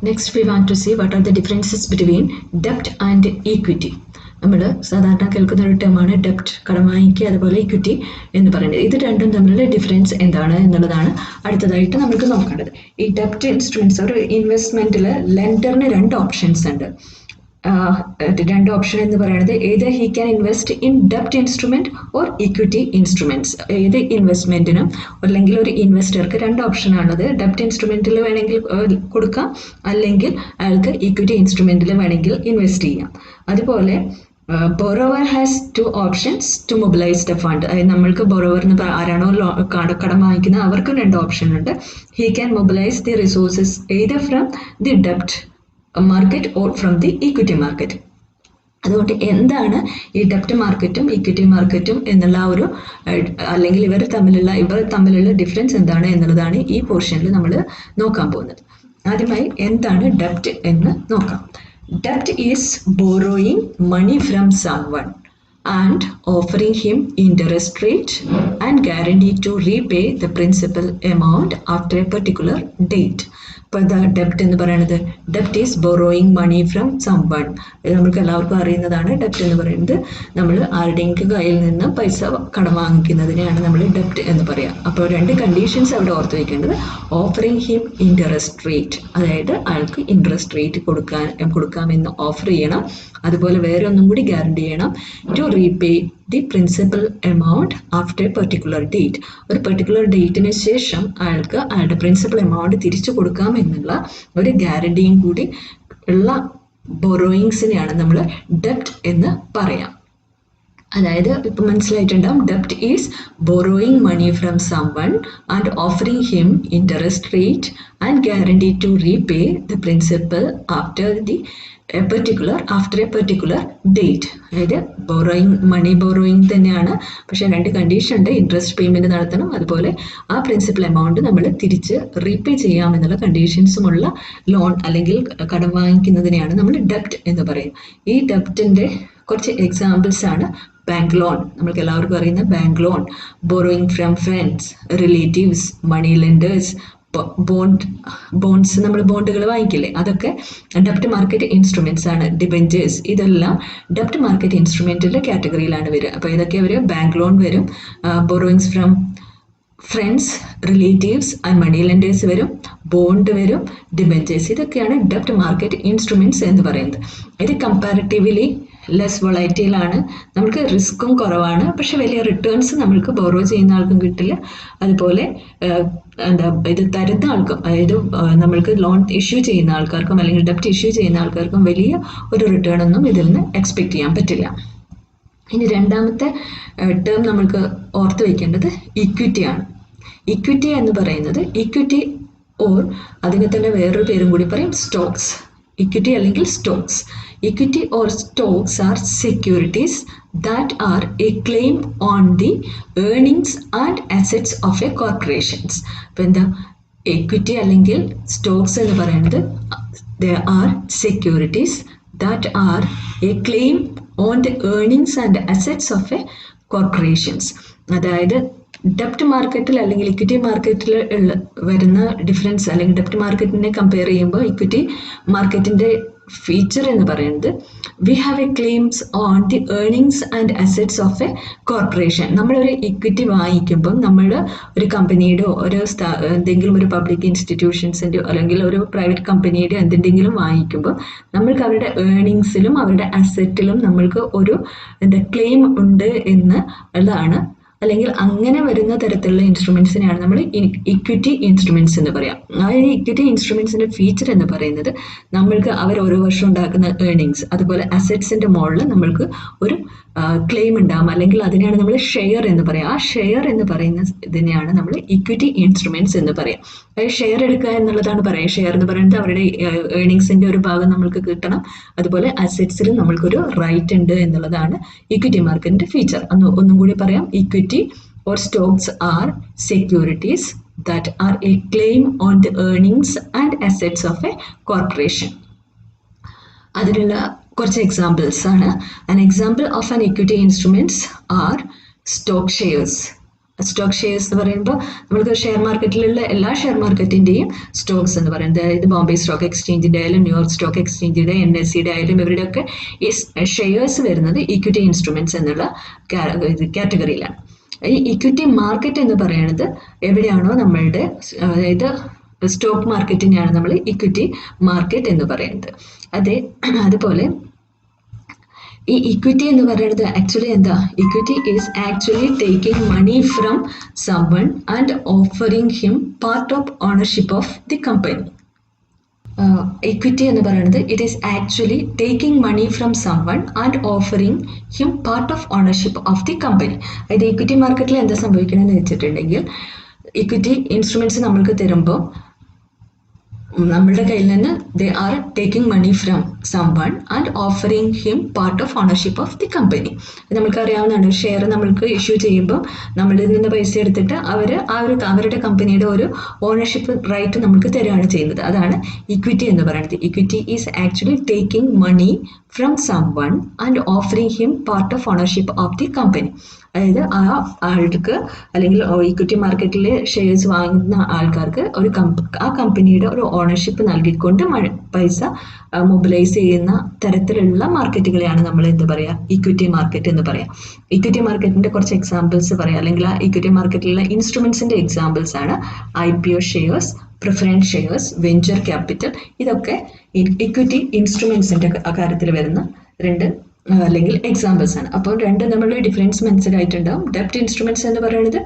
Next, we want to see what are the differences between debt and equity. നമ്മൾ സാധാരണ കേൾക്കുന്ന ഒരു ടേമാണ് ഡെപ്റ്റ്, കടം വാങ്ങിക്കുക, അതുപോലെ ഇക്വിറ്റി എന്ന് പറയുന്നത്. ഇത് രണ്ടും തമ്മിലുള്ള ഡിഫറൻസ് എന്താണ് എന്നുള്ളതാണ് അടുത്തതായിട്ട് നമുക്ക് നോക്കേണ്ടത്. ഈ ഡെപ്റ്റ് ഇൻസ്ട്രുമെന്റ്സ്, ഒരു ഇൻവെസ്റ്റ്മെന്റിൽ ലെൻഡറിന് രണ്ട് ഓപ്ഷൻസ് ഉണ്ട്. രണ്ട് ഓപ്ഷൻ എന്ന് പറയുന്നത് ഏത് ഹി ക്യാൻ ഇൻവെസ്റ്റ് ഇൻ ഡെപ്റ്റ് ഇൻസ്ട്രുമെന്റ് ഓർ ഇക്വിറ്റി ഇൻസ്ട്രുമെന്റ്സ്. ഏത് ഇൻവെസ്റ്റ്മെന്റിനും അല്ലെങ്കിൽ ഒരു ഇൻവെസ്റ്റർക്ക് രണ്ട് ഓപ്ഷൻ ആണുള്ളത്. ഡെപ്റ്റ് ഇൻസ്ട്രുമെന്റിൽ വേണമെങ്കിൽ കൊടുക്കാം, അല്ലെങ്കിൽ അയാൾക്ക് ഇക്വിറ്റി ഇൻസ്ട്രുമെന്റിൽ വേണമെങ്കിൽ ഇൻവെസ്റ്റ് ചെയ്യാം. അതുപോലെ borrower has two options to mobilise the fund. അതായത് നമ്മൾക്ക് ബോറോവറിന് ആരാണോ കടം വാങ്ങിക്കുന്നത് അവർക്കും രണ്ട് ഓപ്ഷൻ ഉണ്ട്. He can mobilise the resources either from the ഡെപ്റ്റ് market or from the equity market. അതുകൊണ്ട് എന്താണ് ഈ ഡെപ്റ്റ് മാർക്കറ്റും ഇക്വിറ്റി മാർക്കറ്റും എന്നുള്ള ഒരു അല്ലെങ്കിൽ ഇവർ തമ്മിലുള്ള ഡിഫറൻസ് എന്താണ് എന്നുള്ളതാണ് ഈ പോർഷനിൽ നമ്മൾ നോക്കാൻ പോകുന്നത്. ആദ്യമായി എന്താണ് ഡെപ്റ്റ് എന്ന് നോക്കാം. Debt is borrowing money from someone and offering him interest rate and guarantee to repay the principal amount after a particular date. ഇപ്പോൾ എന്താ ഡെപ്റ്റ് എന്ന് പറയുന്നത്? ഡെപ്റ്റ് is borrowing money from someone. നമുക്ക് എല്ലാവർക്കും അറിയുന്നതാണ്. ഡെപ്റ്റ് എന്ന് പറയുന്നത് നമ്മൾ ആരുടെയെങ്കിലും കയ്യിൽ നിന്ന് പൈസ കടം വാങ്ങിക്കുന്നതിനെയാണ് നമ്മൾ ഡെപ്റ്റ് എന്ന് പറയുക. അപ്പോൾ രണ്ട് കണ്ടീഷൻസ് അവിടെ ഓർത്ത് വയ്ക്കേണ്ടത്. ഓഫറിങ് ഹിം ഇൻട്രസ്റ്റ് റേറ്റ്, അതായത് അയാൾക്ക് ഇൻട്രസ്റ്റ് റേറ്റ് കൊടുക്കാമെന്ന് ഓഫർ ചെയ്യണം. അതുപോലെ വേറെ ഒന്നും കൂടി ഗ്യാരണ്ടി ചെയ്യണം. To repay the principal amount after a particular date. ഒരു പെർട്ടിക്കുലർ ഡേറ്റിന് ശേഷം അയാൾക്ക് അയാളുടെ പ്രിൻസിപ്പൽ എമൗണ്ട് തിരിച്ചു കൊടുക്കാം എന്നുള്ള ഒരു ഗ്യാരണ്ടിയും കൂടി ഉള്ള ബോറോയിങ്സിനെയാണ് നമ്മൾ ഡെപ്റ്റ് എന്ന് പറയാം. അതായത് ഇപ്പം മനസ്സിലായിട്ടുണ്ടാവും. ഡെപ്റ്റ് is borrowing money from someone and offering him interest rate and guarantee to repay the principal after a particular date. അതായത് മണി ബോറോയിങ് തന്നെയാണ്, പക്ഷേ രണ്ട് കണ്ടീഷൻ ഉണ്ട്. ഇൻട്രസ്റ്റ് പേയ്മെന്റ് നടത്തണം, അതുപോലെ ആ പ്രിൻസിപ്പൽ എമൗണ്ട് നമ്മൾ തിരിച്ച് റീപേ ചെയ്യാമെന്നുള്ള കണ്ടീഷൻസുമുള്ള ലോൺ അല്ലെങ്കിൽ കടം വാങ്ങിക്കുന്നതിനെയാണ് നമ്മൾ ഡെപ്റ്റ് എന്ന് പറയും. ഈ ഡെപ്റ്റിന്റെ കുറച്ച് എക്സാമ്പിൾസ് ആണ് ബാങ്ക് ലോൺ, നമ്മൾക്ക് എല്ലാവർക്കും അറിയുന്ന bank loan, borrowing from friends, relatives, money lenders, bonds, നമ്മൾ ബോണ്ടുകൾ വാങ്ങിക്കില്ലേ, അതൊക്കെ ഡെപ്റ്റ് മാർക്കറ്റ് ഇൻസ്ട്രുമെന്റ്സ് ആണ്. ഡിബെഞ്ചേഴ്സ്, ഇതെല്ലാം ഡെപ്റ്റ് മാർക്കറ്റ് ഇൻസ്ട്രുമെന്റിന്റെ കാറ്റഗറിയിലാണ് വരിക. അപ്പോൾ ഇതൊക്കെ വരും. ബാങ്ക് ലോൺ വരും, borrowings from friends, relatives and money lenders വരും, ബോണ്ട് വരും, ഡിബെഞ്ചേഴ്സ്. ഇതൊക്കെയാണ് ഡെപ്റ്റ് മാർക്കറ്റ് ഇൻസ്ട്രുമെന്റ്സ് എന്ന് പറയുന്നത്. ഇത് കമ്പാരിറ്റീവ്ലി ലെസ് വൊളൈറ്റൈലാണ്, നമുക്ക് റിസ്ക്കും കുറവാണ്, പക്ഷെ വലിയ റിട്ടേൺസ് നമ്മൾക്ക് ബോറോ ചെയ്യുന്ന ആൾക്കും കിട്ടില്ല. അതുപോലെ ഇത് തരുന്ന ആൾക്കും, അതായത് നമ്മൾക്ക് ലോൺ ഇഷ്യൂ ചെയ്യുന്ന ആൾക്കാർക്കും അല്ലെങ്കിൽ ഡെപ്റ്റ് ഇഷ്യൂ ചെയ്യുന്ന ആൾക്കാർക്കും വലിയ ഒരു റിട്ടേൺ ഒന്നും ഇതിൽ നിന്ന് എക്സ്പെക്ട് ചെയ്യാൻ പറ്റില്ല. ഇനി രണ്ടാമത്തെ ടേം നമ്മൾക്ക് ഓർത്ത് വയ്ക്കേണ്ടത് ഇക്വിറ്റി ആണ്. ഇക്വിറ്റി എന്ന് പറയുന്നത് ഇക്വിറ്റി ഓർ അതിനെ തന്നെ വേറൊരു പേരും കൂടി പറയും, സ്റ്റോക്സ്. ഇക്വിറ്റി അല്ലെങ്കിൽ Stokes. Equity or stocks are securities that are a claim on the earnings and assets of a corporations. അപ്പോൾ എന്താ equity അല്ലെങ്കിൽ stocks എന്ന് പറയുന്നത്? They are securities that are a claim on the earnings and assets of a corporations. അതായത് ഡെപ്റ്റ് മാർക്കറ്റിൽ അല്ലെങ്കിൽ equity മാർക്കറ്റിൽ വരുന്ന ഡിഫറൻസ്, അല്ലെങ്കിൽ ഡെപ്റ്റ് മാർക്കറ്റിനെ കമ്പയർ ചെയ്യുമ്പോൾ ഇക്വിറ്റി മാർക്കറ്റിന്റെ ഫീച്ചർ എന്ന് പറയുന്നത് we have A claims on the earnings and assets of A corporation. നമ്മളൊരു ഇക്വിറ്റി വാങ്ങിക്കുമ്പം നമ്മൾ ഒരു കമ്പനിയുടെ എന്തെങ്കിലും ഒരു പബ്ലിക് ഇൻസ്റ്റിറ്റ്യൂഷൻസിൻ്റെ അല്ലെങ്കിൽ ഒരു പ്രൈവറ്റ് കമ്പനിയുടെ എന്തെങ്കിലും വാങ്ങിക്കുമ്പോൾ നമ്മൾക്ക് അവരുടെ ഏർണിങ്സിലും അവരുടെ അസറ്റിലും നമ്മൾക്ക് ഒരു ക്ലെയിം ഉണ്ട് എന്ന് ഉള്ളതാണ്. അല്ലെങ്കിൽ അങ്ങനെ വരുന്ന തരത്തിലുള്ള ഇൻസ്ട്രുമെന്റ്സിനെയാണ് നമ്മൾ ഇക്വിറ്റി ഇൻസ്ട്രുമെന്റ്സ് എന്ന് പറയാം. ആ ഇക്വിറ്റി ഇൻസ്ട്രുമെന്റ്സിന്റെ ഫീച്ചർ എന്ന് പറയുന്നത് നമ്മൾക്ക് അവർ ഓരോ വർഷം ഉണ്ടാക്കുന്ന ഏർണിങ്സ്, അതുപോലെ അസറ്റ്സിന്റെ മുകളിൽ നമ്മൾക്ക് ഒരു ക്ലെയിം ഉണ്ടാകും, അല്ലെങ്കിൽ അതിനെയാണ് നമ്മൾ ഷെയർ എന്ന് പറയാം. ആ ഷെയർ എന്ന് പറയുന്ന ഇതിനെയാണ് നമ്മൾ ഇക്വിറ്റി ഇൻസ്ട്രുമെന്റ്സ് എന്ന് പറയാം. അതായത് ഷെയർ എടുക്കുക എന്നുള്ളതാണ് പറയുക. ഷെയർ എന്ന് പറയുന്നത് അവരുടെ ഏർണിങ്സിന്റെ ഒരു ഭാഗം നമ്മൾക്ക് കിട്ടണം, അതുപോലെ അസറ്റ്സിലും നമ്മൾക്കൊരു റൈറ്റ് ഉണ്ട് എന്നുള്ളതാണ് ഇക്വിറ്റി മാർക്കറ്റിന്റെ ഫീച്ചർ. ഒന്നും കൂടി പറയാം. Equity or stocks are securities that are a claim on the earnings and assets of a corporation. അതിനുള്ള കുറച്ച് എക്സാമ്പിൾസ് ആണ്. An example of an equity instruments are stock shares. Stock shares എന്ന് പറയുമ്പോൾ നമ്മൾക്ക് ഷെയർ മാർക്കറ്റിലുള്ള എല്ലാ ഷെയർ മാർക്കറ്റിൻ്റെയും സ്റ്റോക്സ് എന്ന് പറയുന്നത്, അതായത് ബോംബെ സ്റ്റോക്ക് എക്സ്ചേഞ്ചിൻ്റെ ആയാലും ന്യൂയോർക്ക് സ്റ്റോക്ക് എക്സ്ചേഞ്ചിൻ്റെ NSEയുടെ ആയാലും ഇവരുടെയൊക്കെ ഈ ഷെയർസ് വരുന്നത് ഇക്വിറ്റി ഇൻസ്ട്രുമെൻറ്റ്സ് എന്നുള്ള കാറ്റഗറിയിലാണ്. ഈ ഇക്വിറ്റി മാർക്കറ്റ് എന്ന് പറയുന്നത് എവിടെയാണോ നമ്മളുടെ, അതായത് സ്റ്റോക്ക് മാർക്കറ്റിനെയാണ് നമ്മൾ ഇക്വിറ്റി മാർക്കറ്റ് എന്ന് പറയുന്നത്. അതുപോലെ ഈ ഇക്വിറ്റി എന്ന് പറയുന്നത് ആക്ച്വലി എന്താ? Equity is actually taking money from someone and offering him part of ownership of the company. Equity എന്ന് പറയുന്നത് it is actually taking money from someone and offering him part of ownership of the company. അതായത് equity മാർക്കറ്റിൽ എന്താ സംഭവിക്കണമെന്ന് വെച്ചിട്ടുണ്ടെങ്കിൽ, equity instruments നമ്മൾക്ക് തരുമ്പോൾ നമ്മളുടെ കയ്യിൽ നിന്ന് they are taking money from someone and offering him part of ownership of the company. നമുക്ക് അറിയാവുന്നതാണ്, ഷെയർ നമ്മൾക്ക് ഇഷ്യൂ ചെയ്യുമ്പോൾ നമ്മളിൽ നിന്ന് പൈസ എടുത്തിട്ട് അവരുടെ കമ്പനിയുടെ ഒരു ഓണർഷിപ്പ് റൈറ്റ് നമുക്ക് തരികയാണ് ചെയ്യുന്നത്. അതാണ് ഇക്വിറ്റി എന്ന് പറയുന്നത്. Equity is actually taking money from someone and offering him part of ownership of the company. അതായത് ആ ആൾക്ക് അല്ലെങ്കിൽ ഇക്വിറ്റി മാർക്കറ്റിലെ ഷെയർസ് വാങ്ങുന്ന ആൾക്കാർക്ക് ആ കമ്പനിയുടെ ഒരു ഓണർഷിപ്പ് നൽകിക്കൊണ്ട് പൈസ മൊബിലൈസ് ചെയ്യുന്ന തരത്തിലുള്ള മാർക്കറ്റുകളെയാണ് നമ്മൾ എന്താ പറയുക, ഇക്വിറ്റി മാർക്കറ്റ് എന്ന് പറയാം. ഇക്വിറ്റി മാർക്കറ്റിന്റെ കുറച്ച് എക്സാമ്പിൾസ് പറയാം, അല്ലെങ്കിൽ ആ ഇക്വിറ്റി മാർക്കറ്റിലുള്ള ഇൻസ്ട്രുമെന്റ്സിന്റെ എക്സാമ്പിൾസ് ആണ് IPO shares, preference shares, venture capital. ഇതൊക്കെ ഇക്വിറ്റി ഇൻസ്ട്രുമെന്റ്സിന്റെ കാര്യത്തിൽ വരുന്ന രണ്ട് അല്ലെങ്കിൽ എക്സാമ്പിൾസ് ആണ്. അപ്പോൾ രണ്ട് നമ്മളുടെ ഡിഫറൻസ് മനസ്സിലായിട്ടുണ്ടാവും. ഡെപ്റ്റ് ഇൻസ്ട്രുമെന്റ്സ് എന്ന് പറയുന്നത്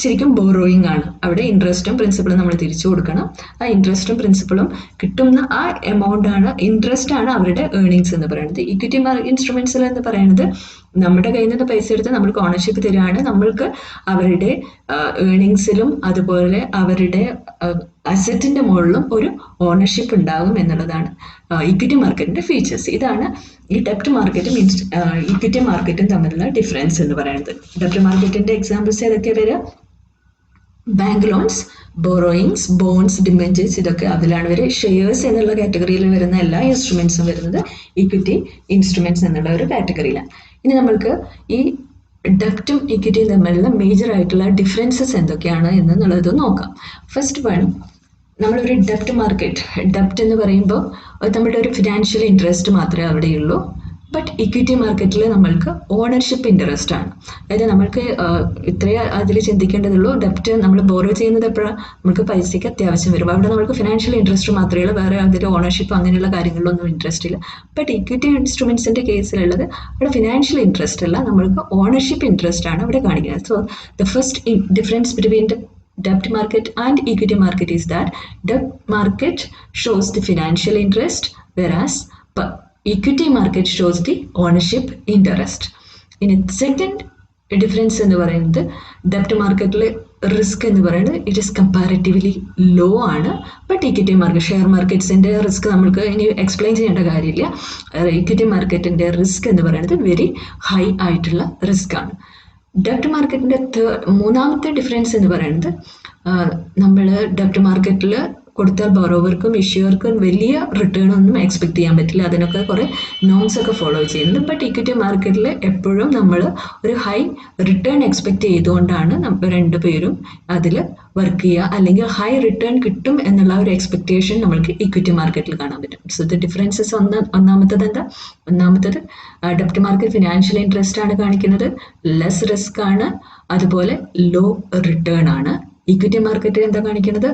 ശരിക്കും ബോറോയിങ് ആണ്. അവിടെ ഇൻട്രസ്റ്റും പ്രിൻസിപ്പളും നമ്മൾ തിരിച്ചു കൊടുക്കണം. ആ ഇൻട്രസ്റ്റും പ്രിൻസിപ്പളും കിട്ടുന്ന ആ എമൗണ്ട് ആണ്, ഇൻട്രസ്റ്റ് ആണ് അവരുടെ ഏർണിങ്സ് എന്ന് പറയുന്നത്. ഇക്വിറ്റി ഇൻസ്ട്രുമെന്റ്സിൽ എന്ന് പറയുന്നത് നമ്മുടെ കയ്യിൽ നിന്ന് പൈസ എടുത്ത് നമ്മൾക്ക് ഓണർഷിപ്പ് തരികയാണ്. നമ്മൾക്ക് അവരുടെ ഏർണിങ്സിലും അതുപോലെ അവരുടെ അസറ്റിന്റെ മുകളിലും ഒരു ഓണർഷിപ്പ് ഉണ്ടാകും എന്നുള്ളതാണ് ഇക്വിറ്റി മാർക്കറ്റിന്റെ ഫീച്ചേഴ്സ്. ഇതാണ് ഈ ഡെപ്റ്റ് മാർക്കറ്റും ഇക്വിറ്റി മാർക്കറ്റും തമ്മിലുള്ള ഡിഫറൻസ് എന്ന് പറയുന്നത്. ഡെപ്റ്റ് മാർക്കറ്റിന്റെ എക്സാമ്പിൾസ് ഏതൊക്കെ വരിക? Bank loans, borrowings, bonds, debentures, ഇതൊക്കെ അതിലാണ് വരിക. ഷെയർസ് എന്നുള്ള കാറ്റഗറിയിൽ വരുന്ന എല്ലാ ഇൻസ്ട്രുമെന്റ്സും വരുന്നത് ഇക്വിറ്റി ഇൻസ്ട്രുമെന്റ്സ് എന്നുള്ള ഒരു കാറ്റഗറിയിലാണ്. ഇനി നമ്മൾക്ക് ഈ ഡെപ്റ്റും ഇക്വിറ്റിയും തമ്മിലുള്ള മേജർ ആയിട്ടുള്ള ഡിഫറൻസസ് എന്തൊക്കെയാണ് എന്നുള്ളത് നോക്കാം. ഫസ്റ്റ് വൺ, നമ്മളൊരു ഡെപ്റ്റ് മാർക്കറ്റ്, ഡെപ്റ്റ് എന്ന് പറയുമ്പോൾ നമ്മുടെ ഒരു ഫിനാൻഷ്യൽ ഇൻട്രസ്റ്റ് മാത്രമേ അവിടെയുള്ളൂ. ബട്ട് ഇക്വിറ്റി മാർക്കറ്റിൽ നമ്മൾക്ക് ഓണർഷിപ്പ് ഇൻട്രസ്റ്റ് ആണ്. അതായത് നമ്മൾക്ക് ഇത്രയേ അതിൽ ചിന്തിക്കേണ്ടതുള്ളൂ. ഡെപ്റ്റ് നമ്മൾ ബോറോ ചെയ്യുന്നത് എപ്പോഴാണ്? നമുക്ക് പൈസയ്ക്ക് അത്യാവശ്യം വരും. അവിടെ നമുക്ക് ഫിനാൻഷ്യൽ ഇൻട്രസ്റ്റ് മാത്രമേ ഉള്ളൂ, വേറെ അതിൻ്റെ ഓണർഷിപ്പ് അങ്ങനെയുള്ള കാര്യങ്ങളിലൊന്നും ഇൻട്രസ്റ്റ് ഇല്ല. ബട്ട് ഇക്വിറ്റി ഇൻസ്ട്രുമെന്റ്സിന്റെ കേസിലുള്ളത് അവിടെ ഫിനാൻഷ്യൽ ഇൻട്രസ്റ്റ് അല്ല, നമ്മൾക്ക് ഓണർഷിപ്പ് ഇൻട്രസ്റ്റ് ആണ് അവിടെ കാണിക്കുന്നത്. So the first difference between the debt market and equity market is that debt market shows the financial interest, whereas equity market shows the ownership interest. In a second difference എന്ന് പറയുന്നത്, ഡെപ്റ്റ് മാർക്കറ്റിൽ risk എന്ന് പറയുന്നത് it is comparatively low ആണ്. But equity market, share മാർക്കറ്റ്സിന്റെ risk നമുക്ക് ഇനി explain ചെയ്യേണ്ട കാര്യമില്ല. ഇക്വിറ്റി മാർക്കറ്റിന്റെ റിസ്ക് എന്ന് പറയുന്നത് വെരി ഹൈ ആയിട്ടുള്ള റിസ്ക് ആണ്. ഡെപ്റ്റ് മാർക്കറ്റിന്റെ മൂന്നാമത്തെ ഡിഫറൻസ് എന്ന് പറയുന്നത്, നമ്മൾ ഡെപ്റ്റ് മാർക്കറ്റിൽ കൊടുത്താൽ ബോറോവർക്കും ഇഷ്യൂവർക്കും വലിയ റിട്ടേൺ ഒന്നും എക്സ്പെക്ട് ചെയ്യാൻ പറ്റില്ല. അതിനൊക്കെ കുറേ നോംസ് ഒക്കെ ഫോളോ ചെയ്യുന്നുണ്ട്. ബട്ട് ഇക്വിറ്റി മാർക്കറ്റിൽ എപ്പോഴും നമ്മൾ ഒരു ഹൈ റിട്ടേൺ എക്സ്പെക്ട് ചെയ്തുകൊണ്ടാണ് നമ്മൾ രണ്ടുപേരും അതിൽ വർക്ക് ചെയ്യുക, അല്ലെങ്കിൽ ഹൈ റിട്ടേൺ കിട്ടും എന്നുള്ള ഒരു എക്സ്പെക്ടേഷൻ നമ്മൾക്ക് ഇക്വിറ്റി മാർക്കറ്റിൽ കാണാൻ പറ്റും. സോ ദ ഡിഫറൻസസ് ഒന്നാമത്തത് എന്താ? ഒന്നാമത്തത് ഡെപ്റ്റ് മാർക്കറ്റ് ഫിനാൻഷ്യൽ ഇൻട്രസ്റ്റ് ആണ് കാണിക്കുന്നത്, ലെസ് റിസ്ക് ആണ്, അതുപോലെ ലോ റിട്ടേൺ ആണ്. ഇക്വിറ്റി മാർക്കറ്റിൽ എന്താ കാണിക്കുന്നത്?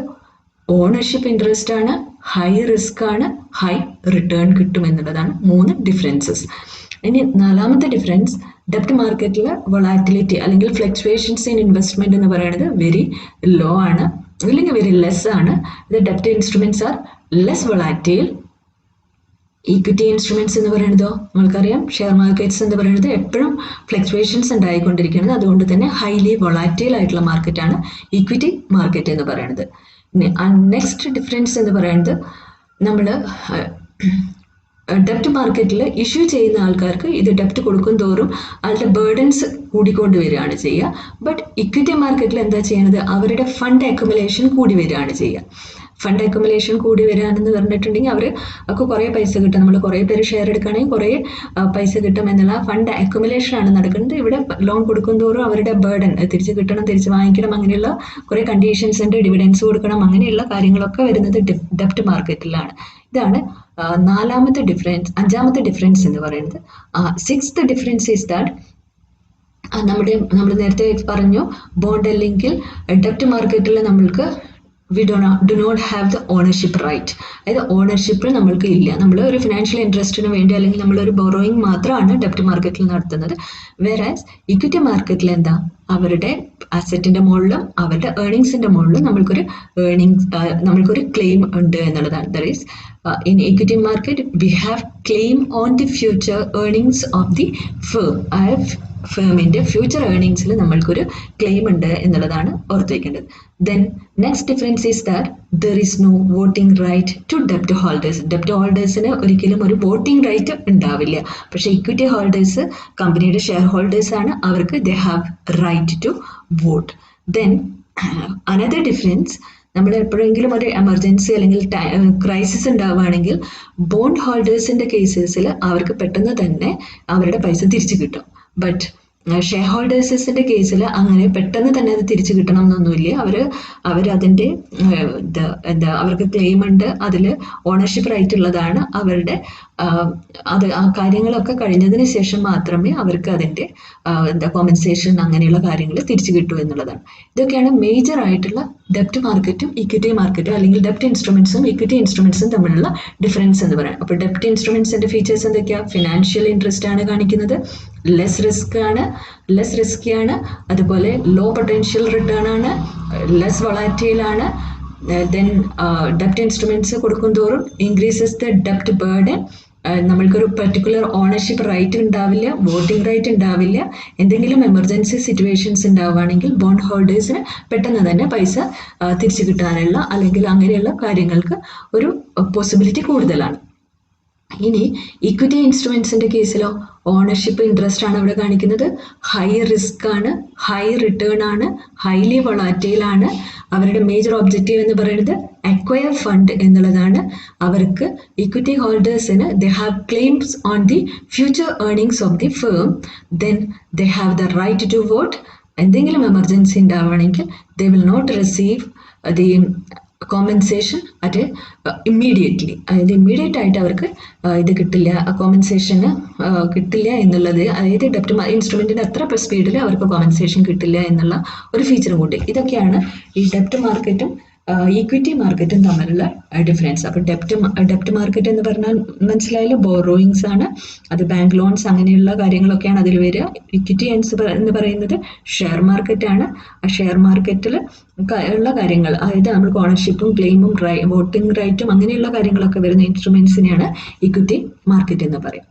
ഓണർഷിപ്പ് ഇൻട്രസ്റ്റ് ആണ്, ഹൈ റിസ്ക് ആണ്, ഹൈ റിട്ടേൺ കിട്ടും എന്നുള്ളതാണ് മൂന്ന് ഡിഫറൻസസ്. ഇനി നാലാമത്തെ ഡിഫറൻസ്, ഡെപ്റ്റ് മാർക്കറ്റിൽ വൊളാറ്റിലിറ്റി അല്ലെങ്കിൽ ഫ്ലക്ച്വേഷൻസ് ഇൻ ഇൻവെസ്റ്റ്മെന്റ് എന്ന് പറയുന്നത് വെരി ലോ ആണ്, അല്ലെങ്കിൽ വെരി ലെസ് ആണ്. ഇത് ഡെപ്റ്റ് instruments are less volatile. Equity instruments എന്ന് പറയുന്നതോ നമ്മൾക്കറിയാം, ഷെയർ മാർക്കറ്റ്സ് എന്ന് പറയുന്നത് എപ്പോഴും ഫ്ലക്ച്വേഷൻസ് ഉണ്ടായിക്കൊണ്ടിരിക്കുന്നത്. അതുകൊണ്ട് തന്നെ ഹൈലി വൊളാറ്റൈൽ ആയിട്ടുള്ള മാർക്കറ്റാണ് ഈക്വിറ്റി മാർക്കറ്റ് എന്ന് പറയുന്നത്. നെക്സ്റ്റ് ഡിഫറൻസ് എന്ന് പറയുന്നത്, നമ്മൾ ഡെപ്റ്റ് മാർക്കറ്റിൽ ഇഷ്യൂ ചെയ്യുന്ന ആൾക്കാർക്ക് ഇത് ഡെപ്റ്റ് കൊടുക്കും തോറും അവരുടെ ബേർഡൻസ് കൂടിക്കൊണ്ട് വരികയാണ് ചെയ്യുക. ബട്ട് ഇക്വിറ്റി മാർക്കറ്റിൽ എന്താ ചെയ്യുന്നത്? അവരുടെ ഫണ്ട് അക്യുമുലേഷൻ കൂടി വരികയാണ് ചെയ്യുക. ഫണ്ട് അക്യുമുലേഷൻ കൂടി വരാനെന്ന് പറഞ്ഞിട്ടുണ്ടെങ്കിൽ അവർ ഒക്കെ കുറേ പൈസ കിട്ടും. നമ്മൾ കുറേ പേര് ഷെയർ എടുക്കുകയാണെങ്കിൽ കുറേ പൈസ കിട്ടും എന്നുള്ള ഫണ്ട് അക്യുമുലേഷൻ ആണ് നടക്കുന്നത്. ഇവിടെ ലോൺ കൊടുക്കും തോറും അവരുടെ ബേർഡൻ തിരിച്ച് കിട്ടണം, തിരിച്ച് വാങ്ങിക്കണം, അങ്ങനെയുള്ള കുറേ കണ്ടീഷൻസ് ഉണ്ട്, ഡിവിഡൻസ് കൊടുക്കണം, അങ്ങനെയുള്ള കാര്യങ്ങളൊക്കെ വരുന്നത് ഡെപ്റ്റ് മാർക്കറ്റിലാണ്. ഇതാണ് അഞ്ചാമത്തെ ഡിഫറൻസ് എന്ന് പറയുന്നത്. സിക്സ്ത് ഡിഫറൻസ് ഈസ് ദാറ്റ് നമ്മൾ നേരത്തെ പറഞ്ഞു ബോണ്ട് അല്ലെങ്കിൽ ഡെപ്റ്റ് മാർക്കറ്റിൽ നമ്മൾക്ക് do not have the ownership right. അതായത് ഓണർഷിപ്പ് നമ്മൾക്ക് ഇല്ല. നമ്മൾ ഒരു ഫിനാൻഷ്യൽ ഇൻട്രസ്റ്റിന് വേണ്ടി അല്ലെങ്കിൽ നമ്മളൊരു ബോറോയിങ് മാത്രമാണ് ഡെപ്റ്റ് മാർക്കറ്റിൽ നടത്തുന്നത്. വേറാസ് ഇക്വിറ്റി മാർക്കറ്റിൽ എന്താ, അവരുടെ അസറ്റിന്റെ മുകളിലും അവരുടെ ഏർണിങ്സിന്റെ മുകളിലും നമ്മൾക്കൊരു ക്ലെയിം ഉണ്ട് എന്നുള്ളതാണ്. That is in equity market we have claim on the future earnings of the firm. ആ ഫേമിന്റെ ഫ്യൂച്ചർ ഏർണിങ്സിൽ നമ്മൾക്കൊരു ക്ലെയിം ഉണ്ട് എന്നുള്ളതാണ് ഓർത്ത് വയ്ക്കേണ്ടത്. Then next difference is that there is no voting right to ഡെപ്റ്റ് ഹോൾഡേഴ്സ്. ഡെപ്റ്റ് ഹോൾഡേഴ്സിന് ഒരിക്കലും ഒരു വോട്ടിംഗ് റൈറ്റ് ഉണ്ടാവില്ല. പക്ഷെ ഇക്വിറ്റി ഹോൾഡേഴ്സ് കമ്പനിയുടെ ഷെയർ ഹോൾഡേഴ്സ് ആണ്, അവർക്ക് they have right to vote. Then another difference, നമ്മൾ എപ്പോഴെങ്കിലും ഒരു എമർജൻസി അല്ലെങ്കിൽ ക്രൈസിസ് ഉണ്ടാവുകയാണെങ്കിൽ ബോണ്ട് ഹോൾഡേഴ്സിന്റെ കേസസിൽ അവർക്ക് പെട്ടെന്ന് തന്നെ അവരുടെ പൈസ തിരിച്ചു കിട്ടും. ബട്ട് ഷെയർ ഹോൾഡേഴ്സിന്റെ കേസിൽ അങ്ങനെ പെട്ടെന്ന് തന്നെ അത് തിരിച്ചു കിട്ടണം എന്നൊന്നുമില്ല. അവരതിൻ്റെ അവർക്ക് ക്ലെയിം ഉണ്ട്, അതിൽ ഓണർഷിപ്പ് റൈറ്റ് ഉള്ളതാണ്. അവരുടെ ആ കാര്യങ്ങളൊക്കെ കഴിഞ്ഞതിന് ശേഷം മാത്രമേ അവർക്ക് അതിൻ്റെ കോമ്പൻസേഷൻ അങ്ങനെയുള്ള കാര്യങ്ങൾ തിരിച്ചു കിട്ടൂ എന്നുള്ളതാണ്. ഇതൊക്കെയാണ് മേജർ ആയിട്ടുള്ള ഡെപ്റ്റ് മാർക്കറ്റും ഇക്വിറ്റി മാർക്കറ്റും അല്ലെങ്കിൽ ഡെപ്റ്റ് ഇൻസ്ട്രുമെന്റ്സും ഇക്വിറ്റി ഇൻസ്ട്രുമെന്റ്സും തമ്മിലുള്ള ഡിഫറൻസ് എന്ന് പറയാം. അപ്പോൾ ഡെപ്റ്റ് ഇൻസ്ട്രുമെന്റ്സിന്റെ ഫീച്ചേഴ്സ് എന്തൊക്കെയാണ്? ഫിനാൻഷ്യൽ ഇൻട്രസ്റ്റ് ആണ് കാണിക്കുന്നത്, ലെസ് റിസ്കി ആണ്, അതുപോലെ ലോ പൊട്ടൻഷ്യൽ റിട്ടേൺ ആണ്, ലെസ് വൊളാറ്റൈൽ ആണ്. ദെൻ ഡെപ്റ്റ് ഇൻസ്ട്രുമെന്റ്സ് കൊടുക്കും തോറും ഇൻക്രീസസ് ദ ഡെപ്റ്റ് ബേർഡൻ. നമ്മൾക്കൊരു പർട്ടിക്കുലർ ഓണർഷിപ്പ് റൈറ്റ് ഉണ്ടാവില്ല, വോട്ടിംഗ് റൈറ്റ് ഉണ്ടാവില്ല. എന്തെങ്കിലും എമർജൻസി സിറ്റുവേഷൻസ് ഉണ്ടാവുകയാണെങ്കിൽ ബോണ്ട് ഹോൾഡേഴ്സിന് പെട്ടെന്ന് തന്നെ പൈസ തിരിച്ചു കിട്ടാനുള്ള അല്ലെങ്കിൽ അങ്ങനെയുള്ള കാര്യങ്ങൾക്ക് ഒരു പോസിബിലിറ്റി കൂടുതലാണ്. ഇനി ഇക്വിറ്റി ഇൻസ്ട്രുമെന്റ്സിന്റെ കേസിലോ ഓണർഷിപ്പ് ഇൻട്രസ്റ്റ് ആണ് ഇവിടെ കാണിക്കുന്നത്, ഹൈ റിസ്ക് ആണ്, ഹൈ റിട്ടേൺ ആണ്, ഹൈലി വൊളാറ്റൈൽ ആണ്. അവരുടെ മേജർ ഒബ്ജക്റ്റീവ് എന്ന് പറയുന്നത് അക്വയർ ഫണ്ട് എന്നുള്ളതാണ്. അവർക്ക് ഇക്വിറ്റി ഹോൾഡേഴ്സിന് they have claims on the future earnings of the firm. Then they have the right to vote. എന്തെങ്കിലും എമർജൻസി ഉണ്ടാവുകയാണെങ്കിൽ they will not receive the compensation at immediately. അതായത് immediate ആയിട്ട് അവർക്ക് ഇത് കിട്ടില്ല, കോമ്പൻസേഷന് കിട്ടില്ല എന്നുള്ളത്. അതായത് ഡെപ്റ്റ് ഇൻസ്ട്രുമെന്റിന്റെ അത്ര സ്പീഡിൽ അവർക്ക് കോമ്പൻസേഷൻ കിട്ടില്ല എന്നുള്ള ഒരു ഫീച്ചറും കൂടി. ഇതൊക്കെയാണ് ഈ ഡെപ്റ്റ് മാർക്കറ്റും ഈക്വിറ്റി മാർക്കറ്റും തമ്മിലുള്ള ഡിഫറൻസ്. അപ്പോൾ ഡെപ്റ്റ് മാർക്കറ്റ് എന്ന് പറഞ്ഞാൽ മനസ്സിലായാലും ബോറോയിങ്സ് ആണ്, അത് ബാങ്ക് ലോൺസ് അങ്ങനെയുള്ള കാര്യങ്ങളൊക്കെയാണ് അതിൽ വരിക. ഇക്വിറ്റി എന്ന് പറയുന്നത് ഷെയർ മാർക്കറ്റ് ആണ്. ആ ഷെയർ മാർക്കറ്റിൽ ഉള്ള കാര്യങ്ങൾ, അതായത് നമുക്ക് ഓണർഷിപ്പും ക്ലെയിമും വോട്ടിംഗ് റൈറ്റും അങ്ങനെയുള്ള കാര്യങ്ങളൊക്കെ വരുന്ന ഇൻസ്ട്രുമെന്റ്സിനെയാണ് ഇക്വിറ്റി മാർക്കറ്റ് എന്ന് പറയും.